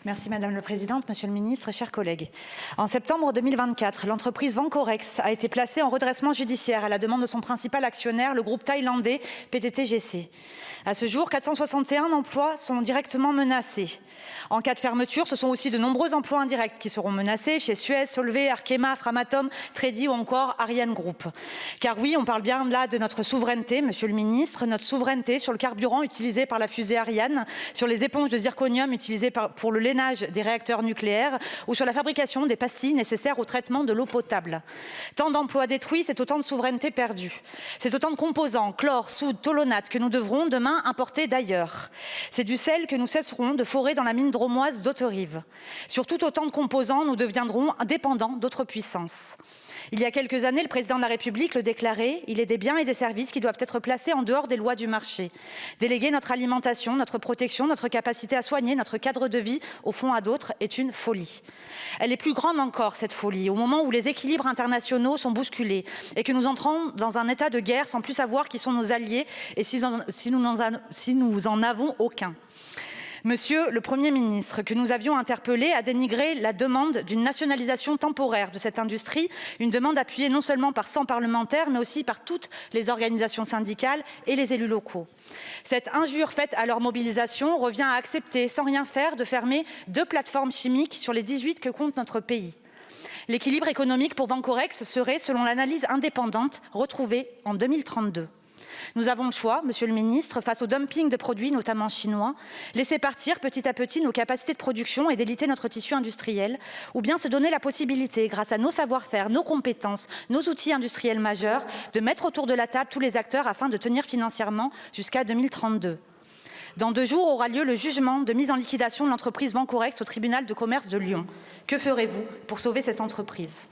Merci Madame la Présidente, Monsieur le Ministre, chers collègues. En septembre 2024, l'entreprise Vancorex a été placée en redressement judiciaire à la demande de son principal actionnaire, le groupe thaïlandais PTTGC. À ce jour, 461 emplois sont directement menacés. En cas de fermeture, ce sont aussi de nombreux emplois indirects qui seront menacés chez Suez, Solvay, Arkema, Framatome, Tredi ou encore Ariane Group. Car oui, on parle bien là de notre souveraineté, Monsieur le Ministre, notre souveraineté sur le carburant utilisé par la fusée Ariane, sur les éponges de zirconium utilisées pour le lainage des réacteurs nucléaires ou sur la fabrication des pastilles nécessaires au traitement de l'eau potable. Tant d'emplois détruits, c'est autant de souveraineté perdue. C'est autant de composants, chlore, soude, tolonate que nous devrons demain importer d'ailleurs. C'est du sel que nous cesserons de forer dans la mine dromoise d'Hauterive. Sur tout autant de composants, nous deviendrons dépendants d'autres puissances. Il y a quelques années, le président de la République le déclarait, il est des biens et des services qui doivent être placés en dehors des lois du marché. Déléguer notre alimentation, notre protection, notre capacité à soigner, notre cadre de vie, au fond à d'autres, est une folie. Elle est plus grande encore, cette folie, au moment où les équilibres internationaux sont bousculés et que nous entrons dans un état de guerre sans plus savoir qui sont nos alliés et si nous en avons aucun. Monsieur le Premier ministre, que nous avions interpellé, a dénigré la demande d'une nationalisation temporaire de cette industrie, une demande appuyée non seulement par 100 parlementaires, mais aussi par toutes les organisations syndicales et les élus locaux. Cette injure faite à leur mobilisation revient à accepter, sans rien faire, de fermer 2 plateformes chimiques sur les 18 que compte notre pays. L'équilibre économique pour Vancorex serait, selon l'analyse indépendante, retrouvé en 2032. Nous avons le choix, Monsieur le Ministre, face au dumping de produits, notamment chinois, laisser partir petit à petit nos capacités de production et déliter notre tissu industriel, ou bien se donner la possibilité, grâce à nos savoir-faire, nos compétences, nos outils industriels majeurs, de mettre autour de la table tous les acteurs afin de tenir financièrement jusqu'à 2032. Dans 2 jours aura lieu le jugement de mise en liquidation de l'entreprise Vancorex au tribunal de commerce de Lyon. Que ferez-vous pour sauver cette entreprise ?